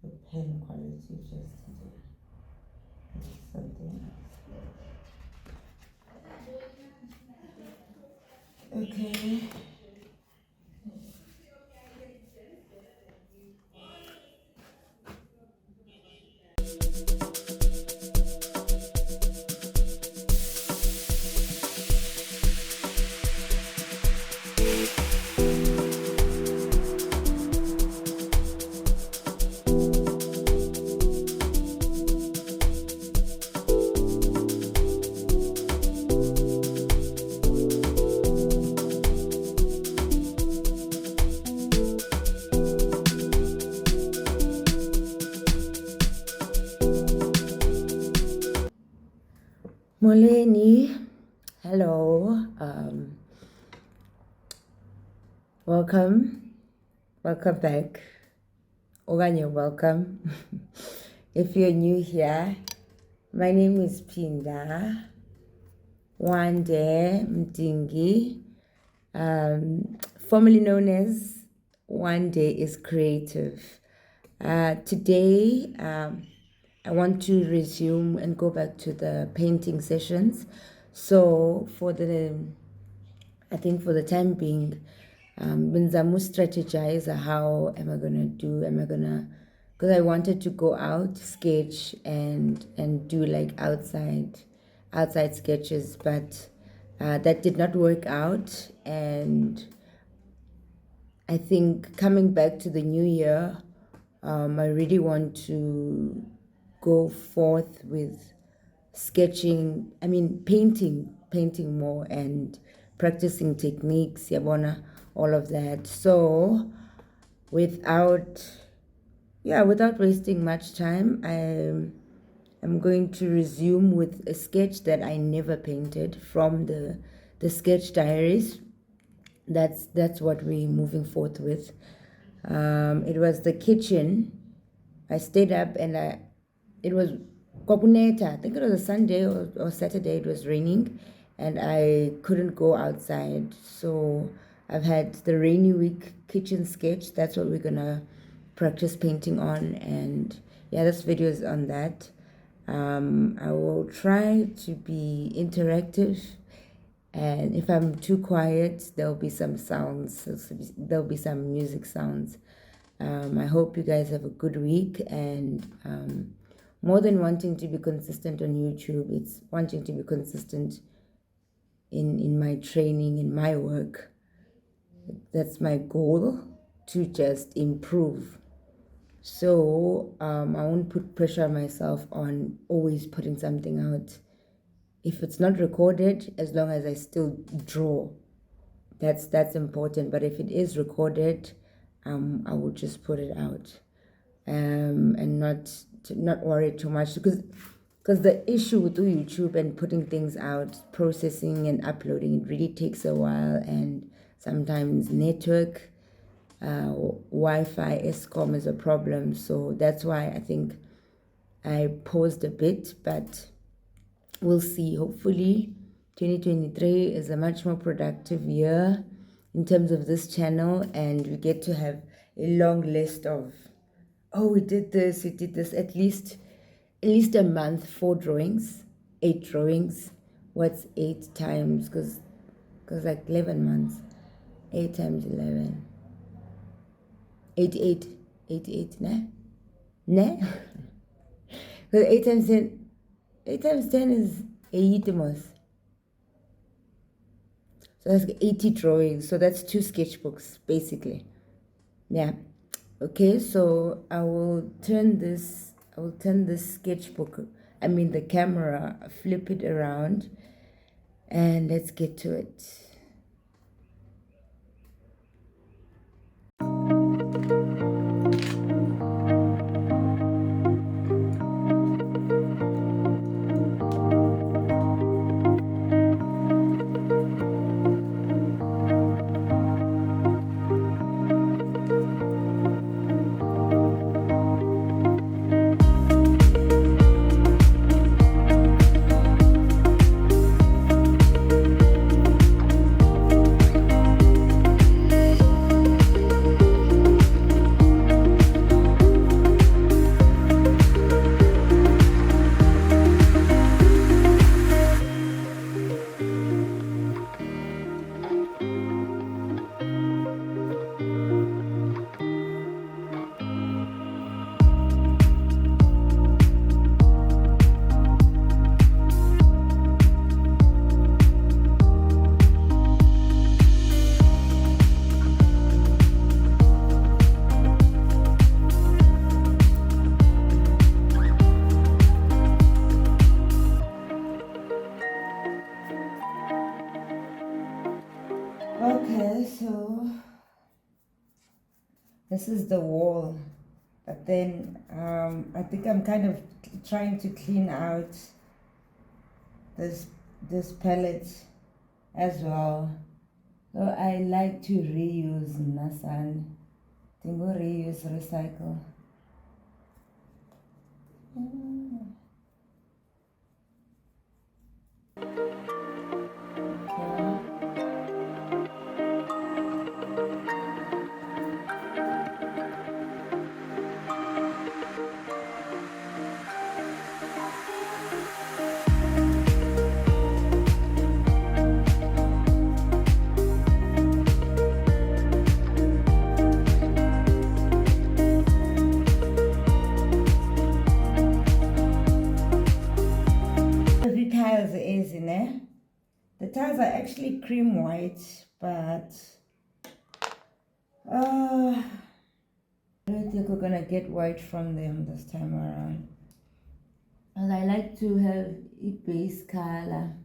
The pen quality just today. Something else. Okay. Moleni, hello, welcome back, Oganya, welcome. If you're new here, my name is Pinda Wande Mdingi, formerly known as One Day is Creative. Today, I want to resume and go back to the painting sessions. So for the time being, Binzamu strategize how am I gonna do? Because I wanted to go out, sketch and do like outside sketches, but that did not work out. And I think coming back to the new year, I really want to go forth with sketching, painting more and practicing techniques, yabona, all of that. So without wasting much time, I'm going to resume with a sketch that I never painted from the sketch diaries. That's what we're moving forth with. It was the kitchen. I stayed up and it was Kokuneta. I think it was a Sunday or Saturday. It was raining and I couldn't go outside. So I've had the rainy week kitchen sketch. That's what we're gonna practice painting on. And yeah, this video is on that. I will try to be interactive. And if I'm too quiet, there'll be some sounds. There'll be some music sounds. I hope you guys have a good week, and more than wanting to be consistent on YouTube, it's wanting to be consistent in my training, in my work. That's my goal, to just improve. So I won't put pressure on myself on always putting something out. If it's not recorded, as long as I still draw, that's important. But if it is recorded, I will just put it out, and not worry too much, because the issue with YouTube and putting things out, processing and uploading, it really takes a while, and sometimes network, Wi-Fi, ESCOM is a problem. So that's why I think I paused a bit, but we'll see. Hopefully 2023 is a much more productive year in terms of this channel, and we get to have a long list of, oh, we did this, at least a month, 4 drawings, 8 drawings. What's 8 times, because like 11 months, 8 times 11, 88, ne? Because 8 times 10, 8 times 10 is 80 most. So that's 80 drawings. So that's 2 sketchbooks, basically. Yeah. Okay, so I will turn this sketchbook, the camera, flip it around, and let's get to it. This is the wall, but then I think I'm kind of trying to clean out this palette as well. So I like to reuse nasan. Tingo reuse, recycle. The tiles is in there. The tiles are actually cream white, but I don't think we're gonna get white from them this time around. And I like to have a base color.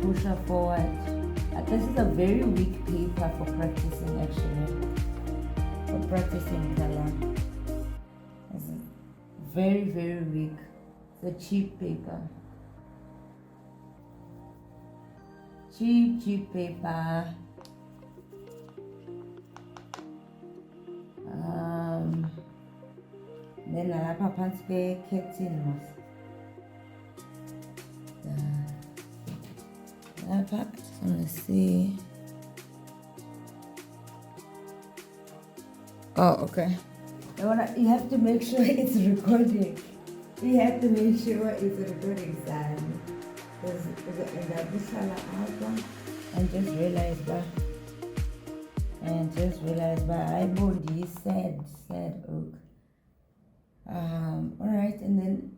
Pusher forward. This is a very weak paper for practicing, actually. For practicing color. It's very, very weak. It's a cheap paper. Cheap paper. Then I have a pants curtain. Let's see. Oh, okay. You have to make sure it's recording. You have to make sure it's recording, son. And just realize that I bought this sad oak. All right, and then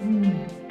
Mm.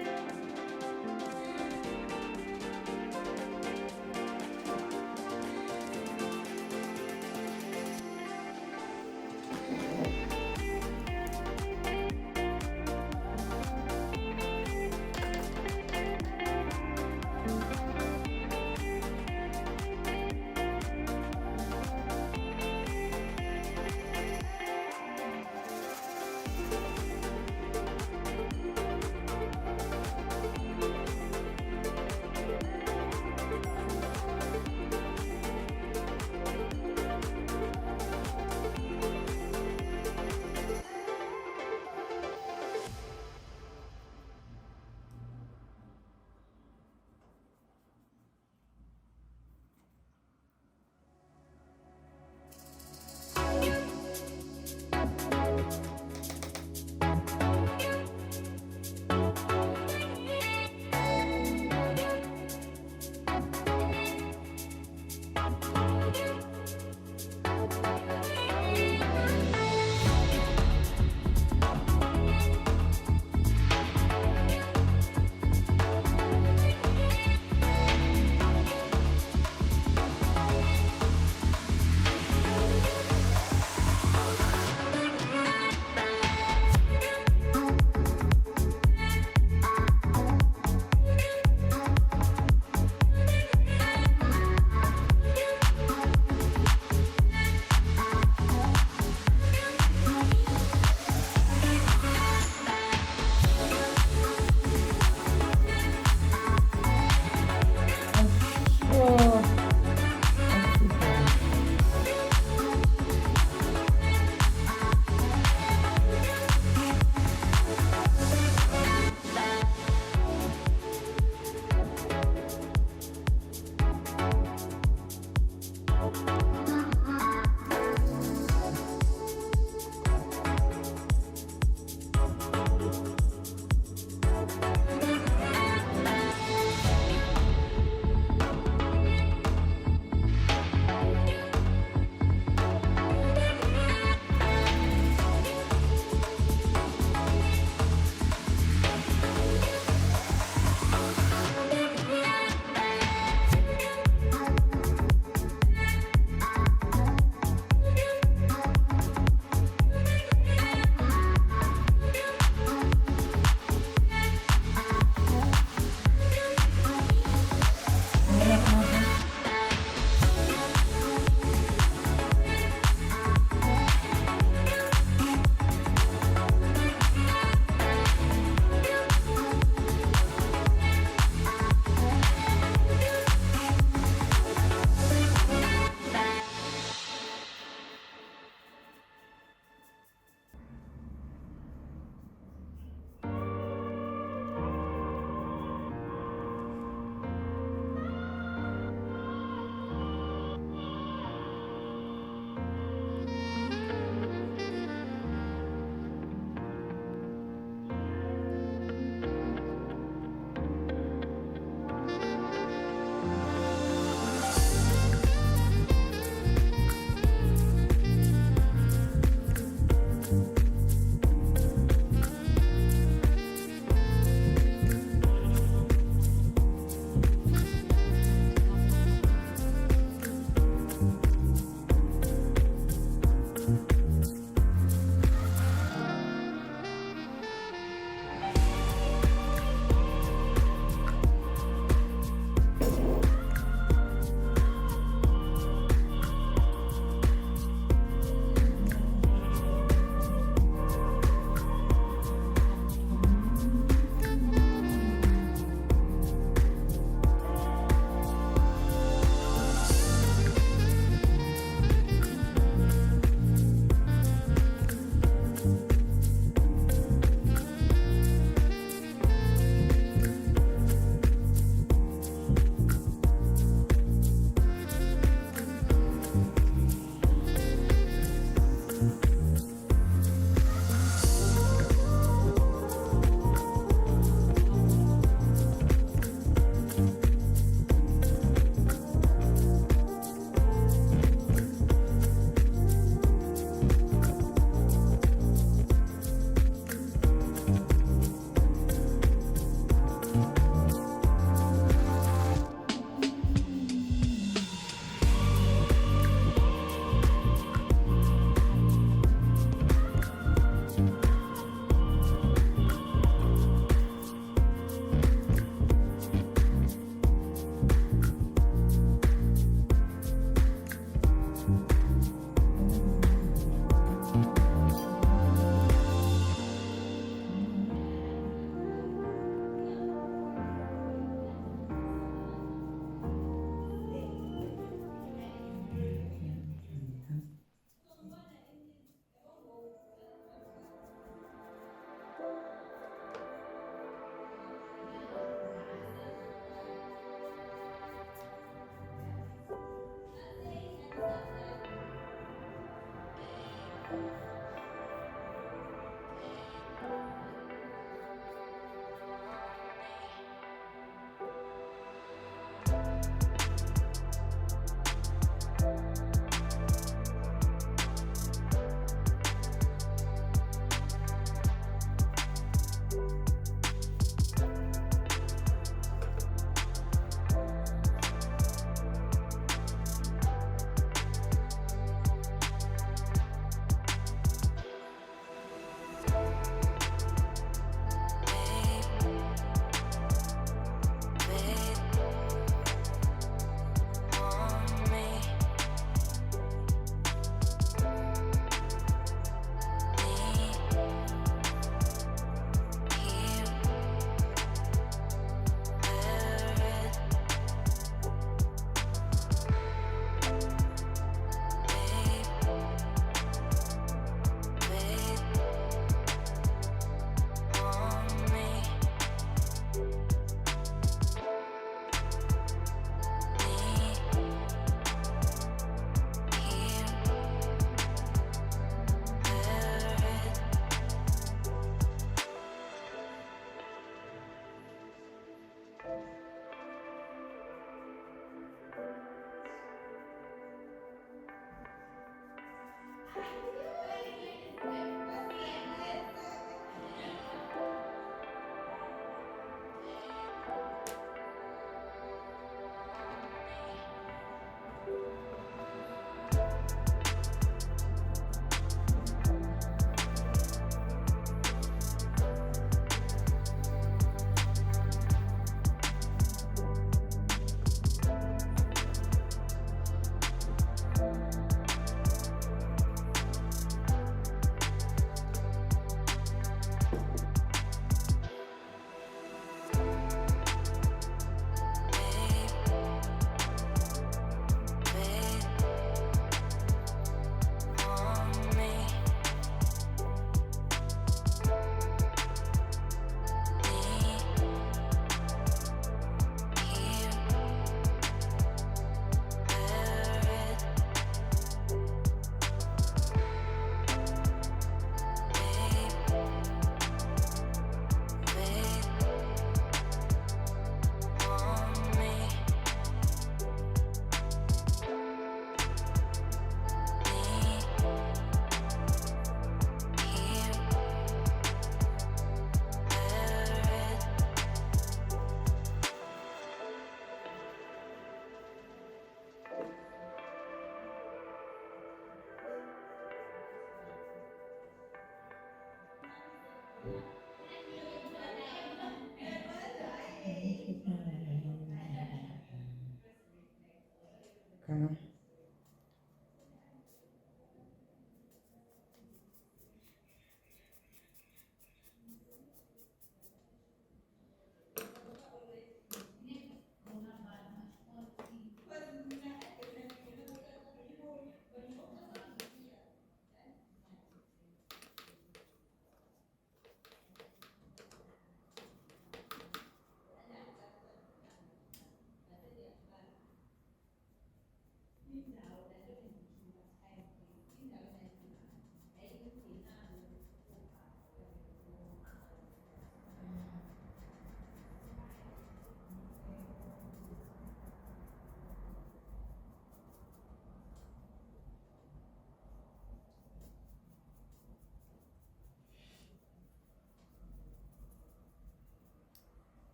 Come on.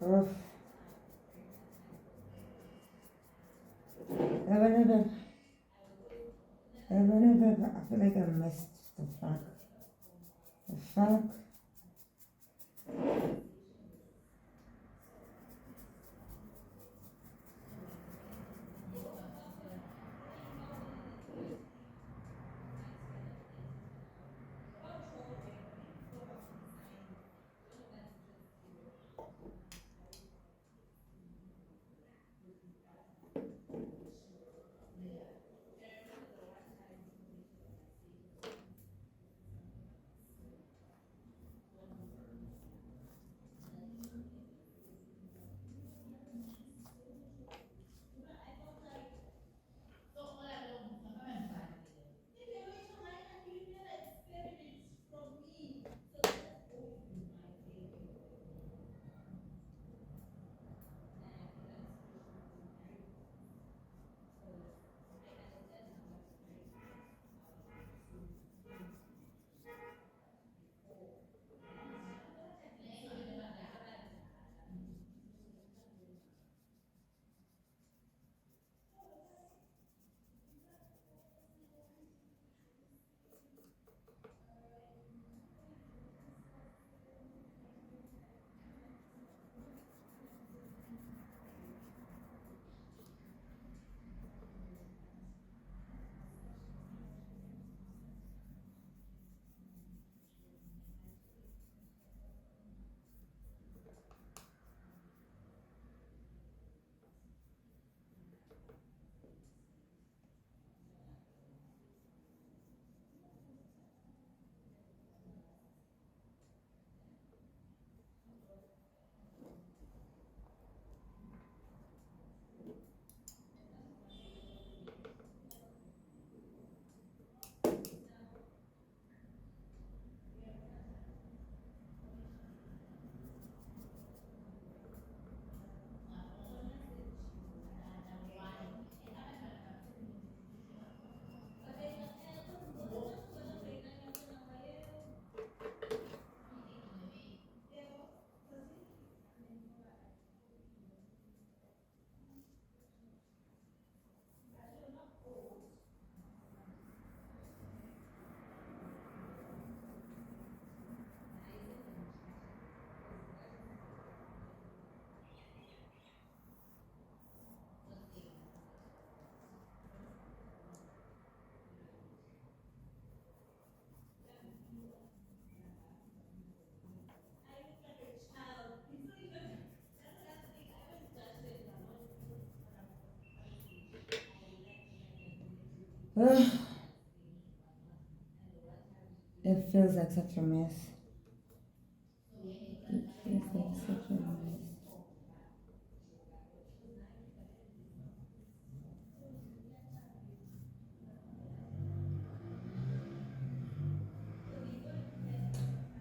Oh, I feel like I missed the fuck. The fuck? It feels like such a mess. It feels like such a mess.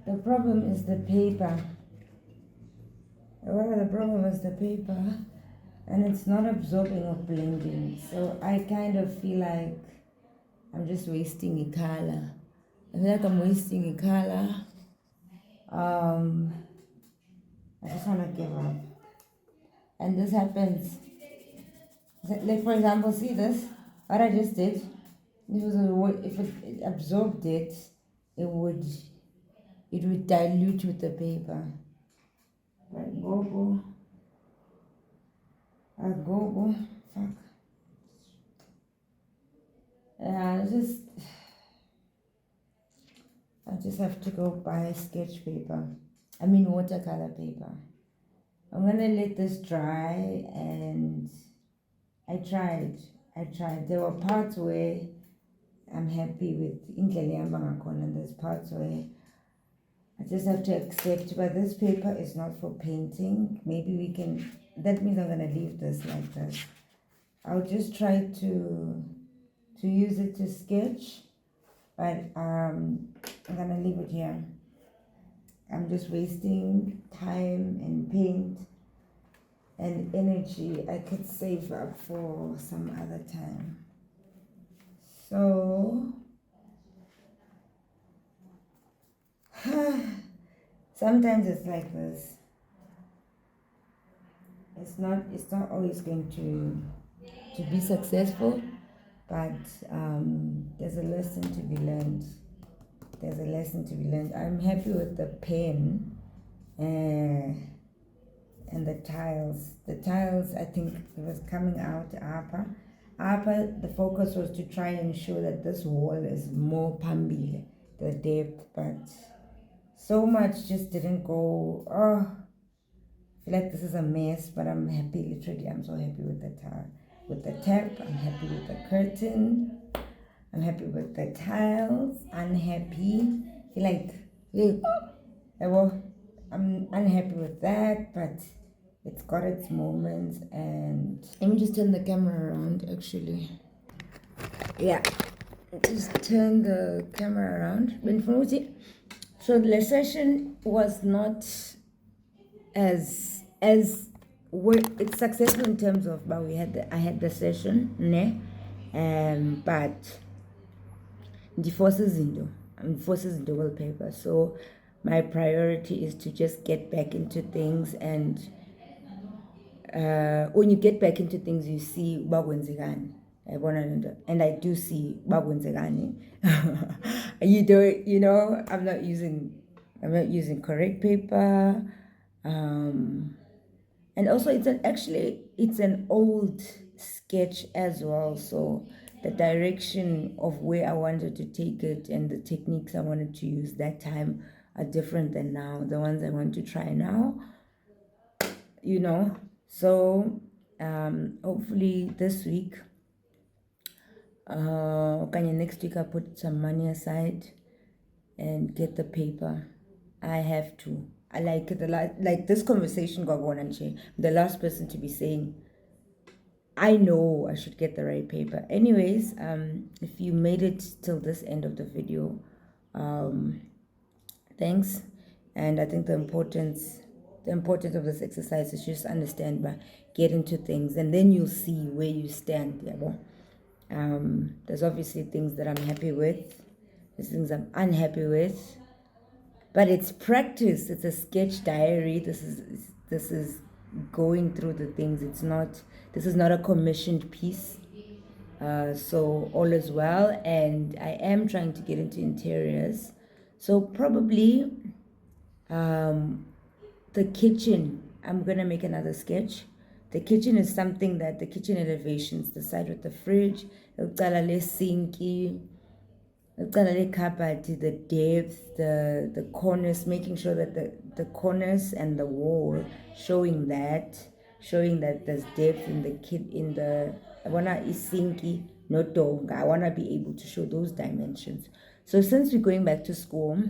The problem is the paper. Well, the problem is the paper, and it's not absorbing or blending. So I kind of feel like I'm just wasting a color. I feel like I'm wasting a color. I just want to give up. And this happens. Like for example, see this? What I just did. If it absorbed it, it would dilute with the paper. Right, go. Go. Fuck. Yeah, I just have to go buy sketch paper. I mean watercolor paper. I'm gonna let this dry, and I tried. There were parts where I'm happy with indlela and there's parts where I just have to accept, but this paper is not for painting. Maybe we can, that means I'm gonna leave this like this. I'll just try to use it to sketch, but I'm gonna leave it here. I'm just wasting time and paint and energy I could save up for some other time. So sometimes it's like this. It's not always going to be successful, but there's a lesson to be learned. I'm happy with the pen and the tiles. The tiles, I think it was coming out the focus was to try and show that this wall is more pambile, the depth, but so much just didn't go. I feel like this is a mess, but I'm happy, literally. I'm so happy with the tile, with the tap. I'm happy with the curtain. I'm happy with the tiles. Unhappy. I'm unhappy with that, but it's got its moments. And let me just turn the camera around, actually. Yeah, just turn the camera around. So the session was not as it's successful in terms of, but I had the session, but the forces in the wallpaper. So my priority is to just get back into things, and when you get back into things, you see bakwenzekani. And I do see bakwenzekani. I'm not using correct paper. And also it's an old sketch as well, so the direction of where I wanted to take it and the techniques I wanted to use that time are different than now, the ones I want to try now, so hopefully this week next week I put some money aside and get the paper. I have to. I like this conversation got on, and the last person to be saying, I know I should get the right paper. Anyways, if you made it till this end of the video, thanks. And I think the importance of this exercise is just understand, but get into things, and then you'll see where you stand. There's obviously things that I'm happy with, there's things I'm unhappy with, but it's practice. It's a sketch diary. This is going through the things. This is not a commissioned piece. So all is well, and I am trying to get into interiors. So probably the kitchen, I'm gonna make another sketch. The kitchen is something that the kitchen elevations, the side with the fridge, sinky, the depth, the corners, making sure that the corners and the wall showing that there's depth in the kit in the I wanna isinki no tonga. I want to be able to show those dimensions. So since we're going back to school,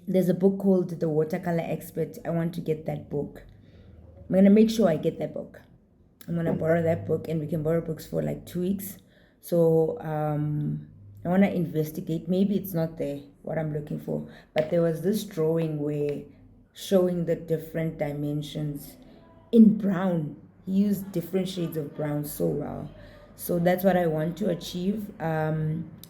there's a book called The Watercolor Expert. I want to get that book. I'm going to make sure I get that book. I'm going to borrow that book, and we can borrow books for like 2 weeks. So I want to investigate. Maybe it's not there, what I'm looking for. But there was this drawing where showing the different dimensions in brown. He used different shades of brown so well. So that's what I want to achieve.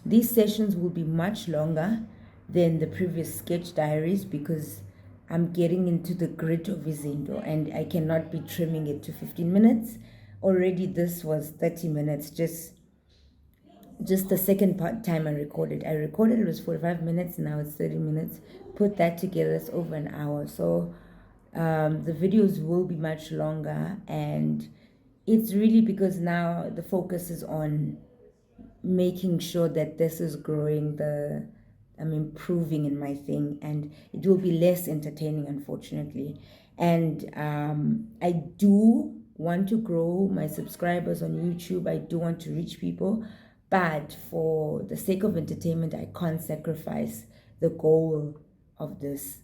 These sessions will be much longer than the previous sketch diaries because I'm getting into the grit of izinto and I cannot be trimming it to 15 minutes. Already this was 30 minutes, just the second time I recorded it was 45 minutes. Now it's 30 minutes. Put that together, it's over an hour. So the videos will be much longer, and it's really because now the focus is on making sure that this is growing, I'm improving in my thing, and it will be less entertaining, unfortunately. And I do want to grow my subscribers on YouTube. I do want to reach people, but for the sake of entertainment, I can't sacrifice the goal of this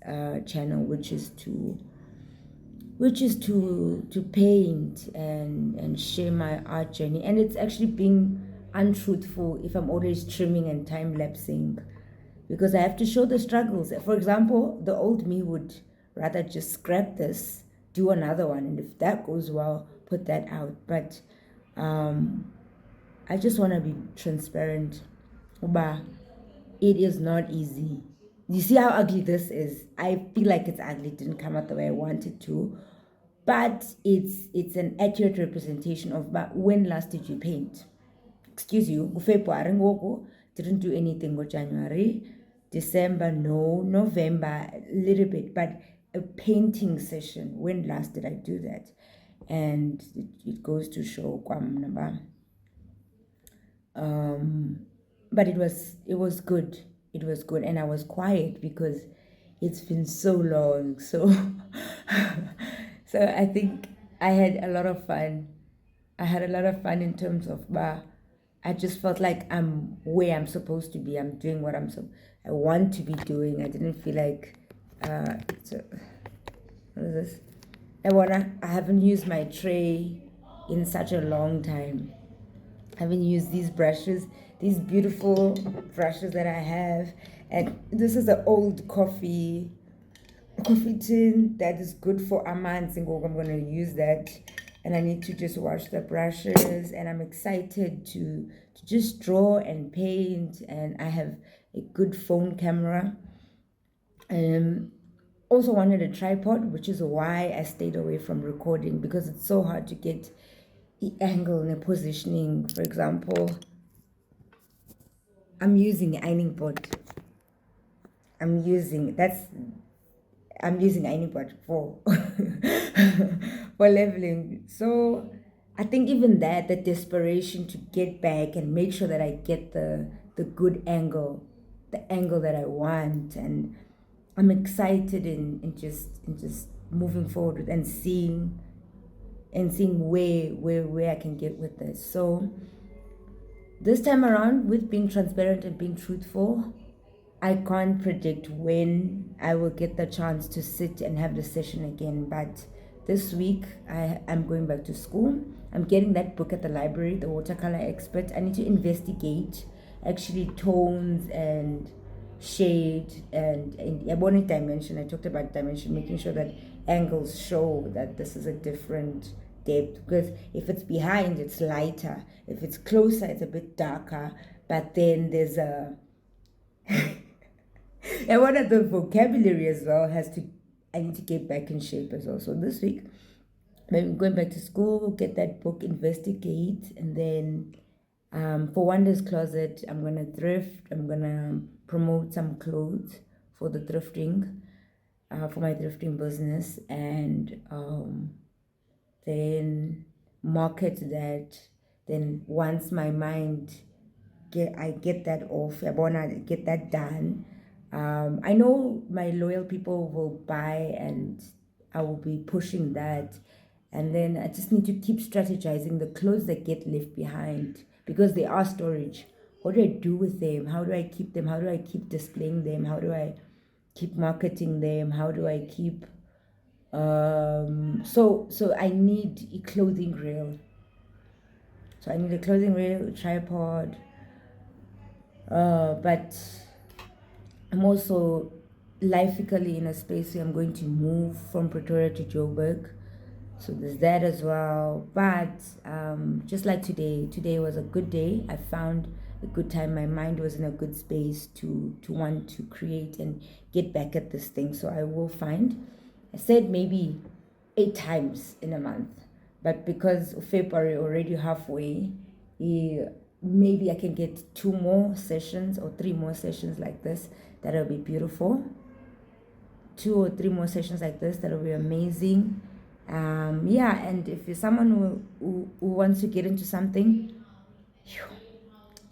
channel, which is to paint and share my art journey. And it's actually being untruthful if I'm always trimming and time-lapsing, because I have to show the struggles. For example, the old me would rather just scrap this, do another one, and if that goes well, put that out. But I just want to be transparent. But it is not easy. You see how ugly this is? I feel like it's ugly. It didn't come out the way I wanted to. But it's an accurate representation of, but when last did you paint? Excuse you, February ngoko, didn't do anything go January, December, no, November, a little bit, but a painting session, when last did I do that? And it goes to show but it was good. It was good, and I was quiet because it's been so long. So so I think I had a lot of fun. I had a lot of fun in terms of I just felt like I'm where I'm supposed to be. I'm doing what I want to be doing. I didn't feel like what is this? I haven't used my tray in such a long time. I haven't used these brushes, these beautiful brushes that I have. And this is an old coffee tin that is good for amanzi. I'm going to use that, and I need to just wash the brushes, and I'm excited to just draw and paint. And I have a good phone camera. Also wanted a tripod, which is why I stayed away from recording, because it's so hard to get the angle and the positioning. For example, I'm using ironing board. I'm using ironing board for for leveling. So I think even that, the desperation to get back and make sure that I get the good angle, the angle that I want, and I'm excited in just moving forward and seeing where I can get with this. So this time around, with being transparent and being truthful, I can't predict when I will get the chance to sit and have the session again. But this week, I'm going back to school. I'm getting that book at the library, The Watercolor Expert. I need to investigate actually tones and shade and ebony dimension. I talked about dimension, making sure that angles show that this is a different depth, because if it's behind, it's lighter. If it's closer, it's a bit darker. But then there's a and one of the vocabulary as well I need to get back in shape as well. So this week, I'm going back to school, get that book, investigate, and then for Wonder's Closet, I'm going to thrift. I'm going to promote some clothes for the thrifting, for my thrifting business, and then market that. Then once my mind, I get that off, I want to get that done. I know my loyal people will buy, and I will be pushing that. And then I just need to keep strategizing the clothes that get left behind. because they are storage. What do I do with them? How do I keep them? How do I keep displaying them? How do I keep marketing them? How do I keep so I need a clothing reel. So I need a clothing reel, a tripod. But I'm also lifeically in a space where I'm going to move from Pretoria to Joburg. So there's that as well. But just like today was a good day. I found a good time. My mind was in a good space to want to create and get back at this thing. So I will find, I said maybe 8 times in a month. But because February already halfway, maybe I can get 2 more sessions or 3 more sessions like this. That'll be beautiful. 2 or 3 more sessions like this, that'll be amazing. Yeah, and if you're someone who wants to get into something,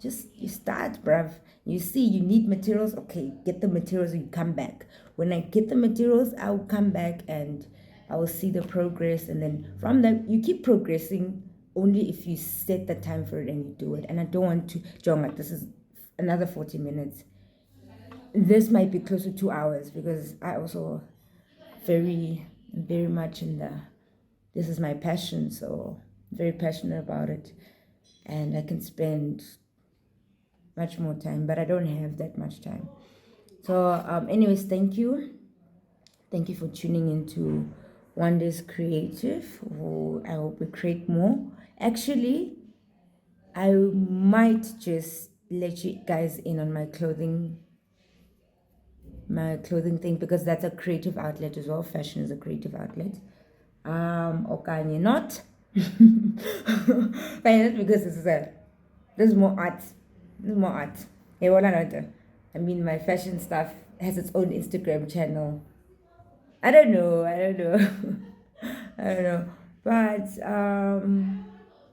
just you start, bruv. You see, you need materials. Okay, get the materials. You come back. When I get the materials, I'll come back and I will see the progress. And then from that, you keep progressing only if you set the time for it and you do it. And I don't want to, John, this is another 40 minutes. This might be close to 2 hours because I also very much in the, this is my passion, so very passionate about it, and I can spend much more time, but I don't have that much time. So anyways, thank you for tuning into One Day's Creative. I hope we create more. Actually, I might just let you guys in on my clothing thing, because that's a creative outlet as well. Fashion is a creative outlet. Okanye not. But because there's more art. There's more art. Hey, what I mean, my fashion stuff has its own Instagram channel. I don't know. I don't know. But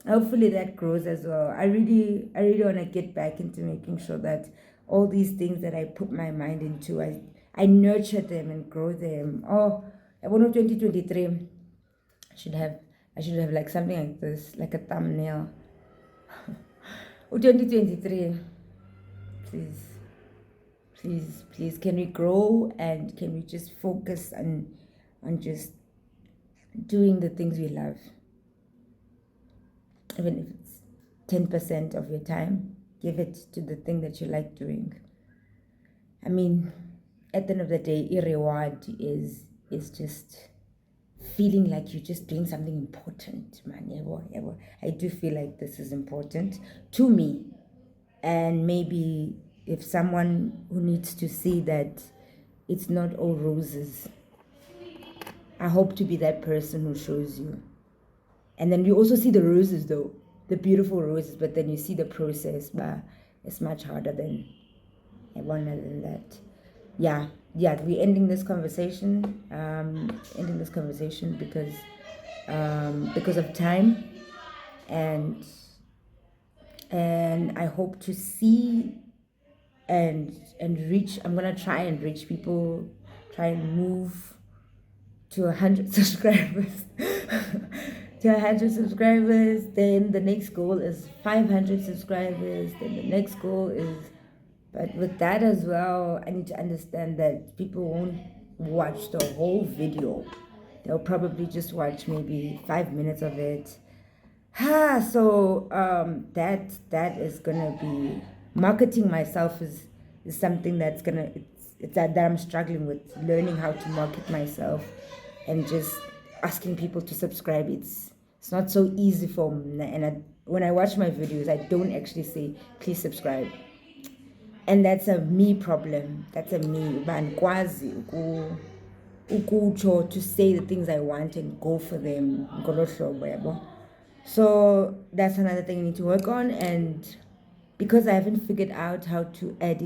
hopefully that grows as well. I really want to get back into making sure that all these things that I put my mind into, I nurture them and grow them. Oh, I want 2023. I should have like something like this, like a thumbnail. 2023. Please, can we grow and can we just focus on just doing the things we love? Even if it's 10% of your time, give it to the thing that you like doing. I mean, at the end of the day, a reward is just feeling like you're just doing something important, man. I do feel like this is important to me. And maybe if someone who needs to see that it's not all roses, I hope to be that person who shows you. And then you also see the roses, though, the beautiful roses, but then you see the process, but it's much harder than that. Yeah, we're ending this conversation. Because of time, and I hope to see and reach. I'm gonna try and reach people, try and move to 100 subscribers. To 100 subscribers. Then the next goal is 500 subscribers. Then the next goal is, but with that as well, I need to understand that people won't watch the whole video. They'll probably just watch maybe 5 minutes of it. So that is gonna be, marketing myself is something that's gonna, it's that I'm struggling with, learning how to market myself and just asking people to subscribe. It's not so easy for me. And when I watch my videos, I don't actually say please subscribe, and that's a me problem. That's a me bankwazi ukucho to say the things I want and go for them. So that's another thing I need to work on. And because I haven't figured out how to add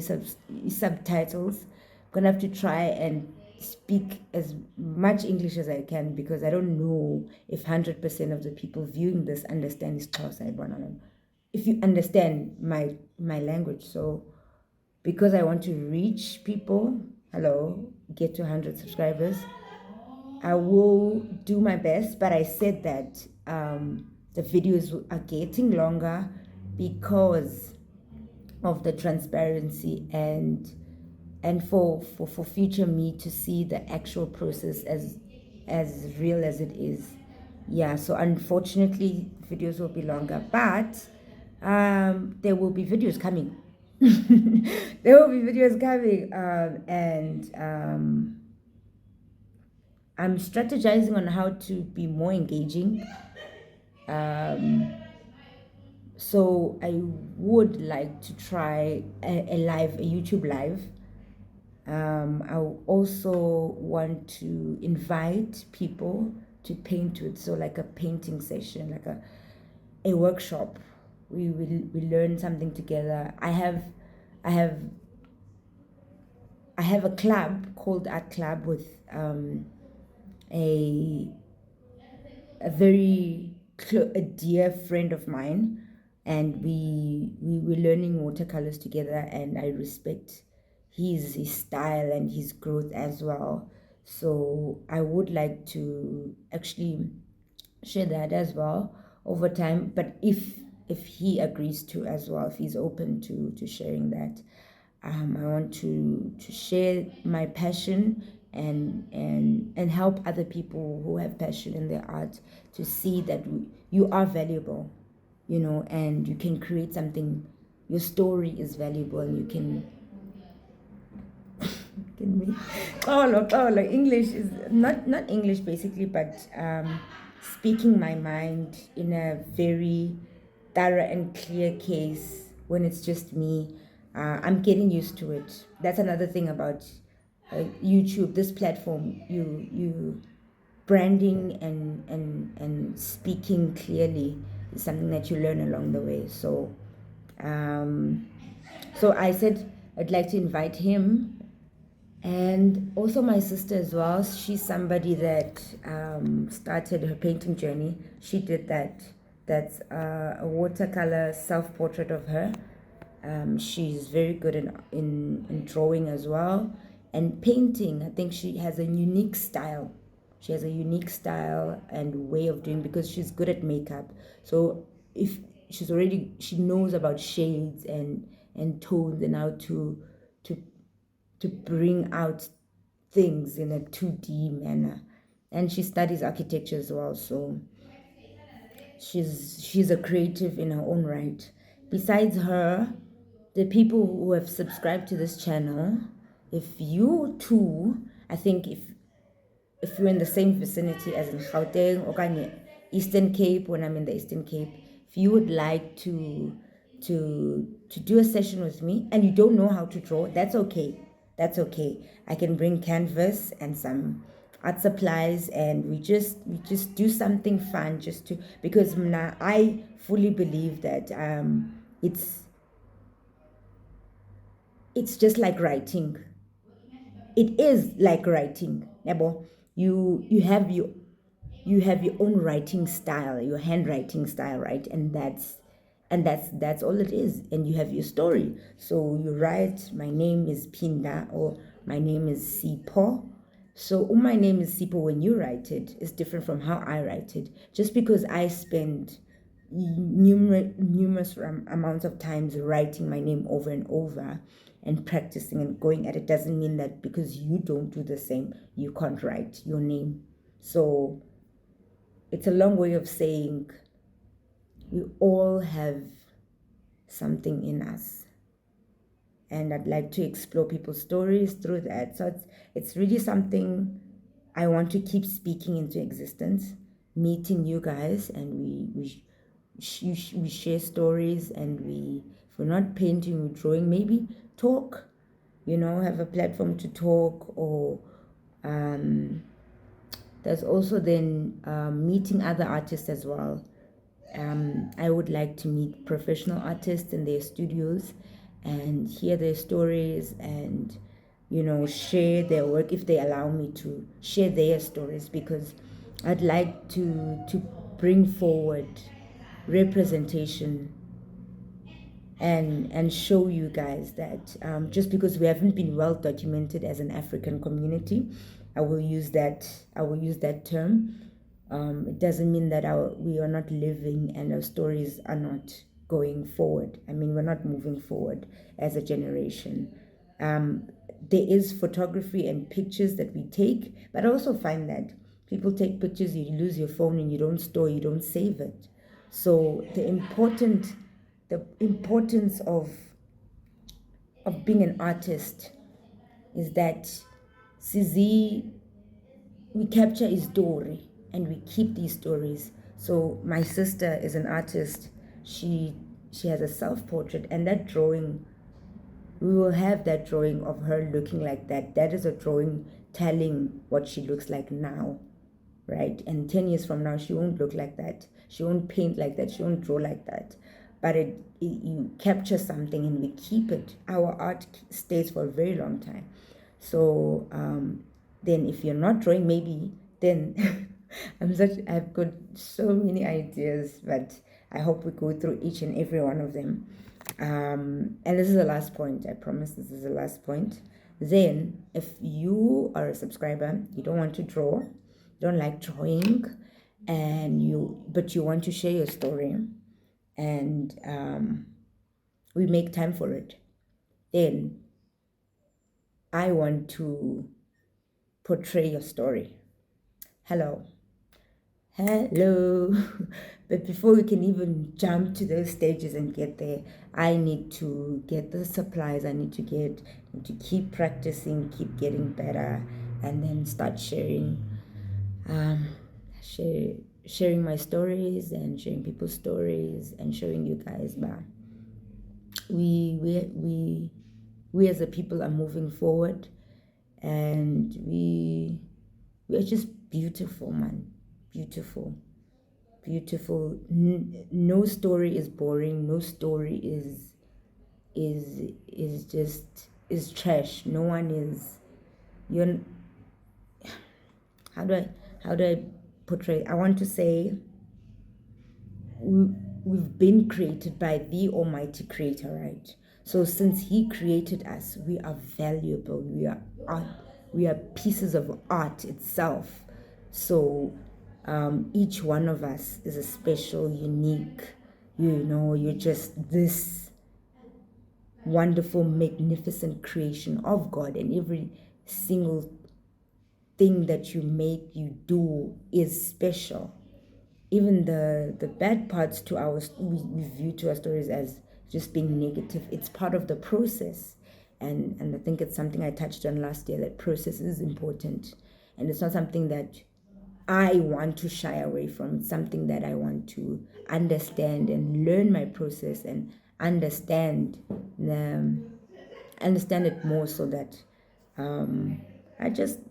subtitles, I'm gonna have to try and speak as much English as I can, because I don't know if 100% of the people viewing this understand this Xhosa. If you understand my language. So because I want to reach people, get to 100 subscribers, I will do my best. But I said that the videos are getting longer, because of the transparency and for future me to see the actual process as real as it is. Yeah, so unfortunately videos will be longer, but there will be videos coming. There will be videos coming, and I'm strategizing on how to be more engaging. So I would like to try a YouTube live. I also want to invite people to paint with, so like a painting session, like a workshop. We learn something together. I have I have a club called Art Club with a a dear friend of mine, and we were learning watercolors together, and I respect his style and his growth as well. So I would like to actually share that as well over time, but if he agrees to as well, if he's open to sharing that, I want to share my passion and help other people who have passion in their art to see that you are valuable, you know, and you can create something. Your story is valuable, and you can make English is not English basically, but speaking my mind in a very thorough and clear case when it's just me. I'm getting used to it. That's another thing about YouTube, this platform. You branding and speaking clearly is something that you learn along the way. Um, so I said I'd like to invite him, and also my sister as well. She's somebody that started her painting journey. She did that. That's a watercolor self-portrait of her. She's very good in drawing as well. And painting, I think she has a unique style. She has a unique style and way of doing, because she's good at makeup. So if she knows about shades and tones and how to to bring out things in a 2D manner. And she studies architecture as well, so she's a creative in her own right. Besides her, the people who have subscribed to this channel, if you too, I think if you're in the same vicinity as in Gauteng or Eastern Cape, when I'm in the Eastern Cape, if you would like to do a session with me and you don't know how to draw, that's okay. That's okay. I can bring canvas and some art supplies, and we just do something fun, just to, because I fully believe that it's just like writing. It is like writing, Nebo. You have your own writing style, your handwriting style, right? And that's all it is. And you have your story. So you write, my name is Pinda, or my name is Sipo. So my name is Sipo, when you write it, is different from how I write it. Just because I spend numerous amounts of times writing my name over and over and practicing and going at it, doesn't mean that because you don't do the same, you can't write your name. So it's a long way of saying we all have something in us, and I'd like to explore people's stories through that. So it's really something I want to keep speaking into existence, meeting you guys, and we share stories, and if we're not painting, we're drawing, maybe talk, have a platform to talk. Or there's also then meeting other artists as well. I would like to meet professional artists in their studios and hear their stories, and share their work if they allow me to share their stories, because I'd like to bring forward representation and show you guys that just because we haven't been well documented as an African community, I will use that term. It doesn't mean that we are not living and our stories are not going forward. I mean, we're not moving forward as a generation. There is photography and pictures that we take, but I also find that people take pictures, you lose your phone and you don't store, you don't save it. So the importance of being an artist is that Sizi, we capture his story and we keep these stories. So my sister is an artist. She has a self-portrait, and that drawing, we will have that drawing of her looking like that. That is a drawing telling what she looks like now, right? And 10 years from now, she won't look like that. She won't paint like that. She won't draw like that. But you capture something and we keep it. Our art stays for a very long time. So then if you're not drawing, maybe then I've got so many ideas, but I hope we go through each and every one of them. And this is the last point. I promise this is the last point. Then, if you are a subscriber, you don't want to draw, don't like drawing, but you want to share your story, and we make time for it, then I want to portray your story. Hello. But before we can even jump to those stages and get there, I need to get the supplies. I need to keep practicing, keep getting better, and then start um, sharing my stories and sharing people's stories and showing you guys. But we as a people are moving forward, and we are just beautiful, man. Beautiful. No story is boring. No story is trash. No one is. You're. How do I portray? I want to say we've been created by the Almighty Creator, right? So since He created us, we are valuable. We are art. We are pieces of art itself. So each one of us is a special, unique. You're just this wonderful, magnificent creation of God, and every single thing that you make, you do, is special. Even the bad parts to we view to our stories as just being negative. It's part of the process, and I think it's something I touched on last year, that process is important, and it's not something that I want to shy away from. It's something that I want to understand and learn my process and understand it more, so that um, I just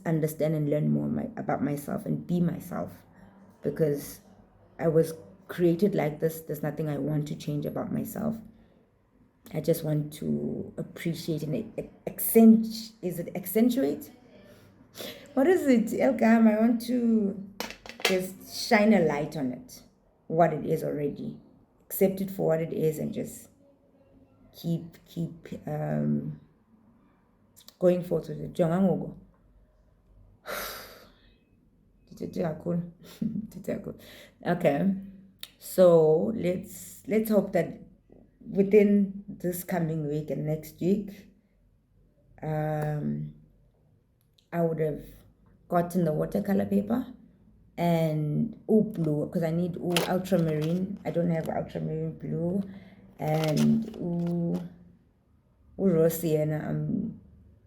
understand and learn more about myself and be myself, because I was created like this. There's nothing I want to change about myself. I just want to appreciate and accentuate? What is it, Elgam? I want to just shine a light on it, what it is already. Accept it for what it is, and just keep going forward with it. Jonga ngoku. Okay, so let's hope that within this coming week and next week, I would have gotten the watercolor paper and blue, because I need ultramarine. I don't have ultramarine blue, and raw sienna.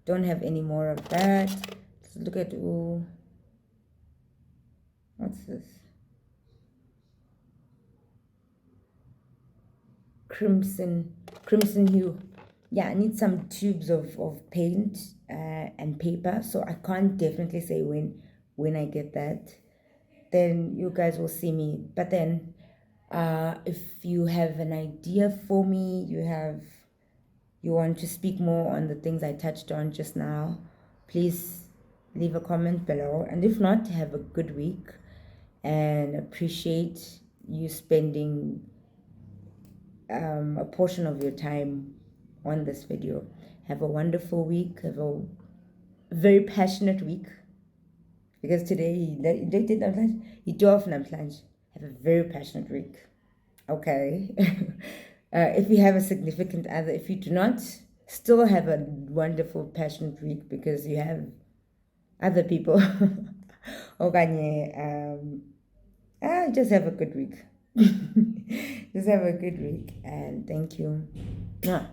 Don't have any more of that. Let's look at what's this? Crimson hue. Yeah, I need some tubes of paint and paper. So I can't definitely say when I get that. Then you guys will see me. But then if you have an idea for me, you want to speak more on the things I touched on just now, please leave a comment below. And if not, have a good week, and appreciate you spending a portion of your time on this video. Have a wonderful week. Have a very passionate week, because today he did not lunch. He do off lunch. Have a very passionate week. Okay. If you have a significant other, if you do not, still have a wonderful, passionate week because you have other people. Okanye, just have a good week. Just have a good week, and thank you. Mwah.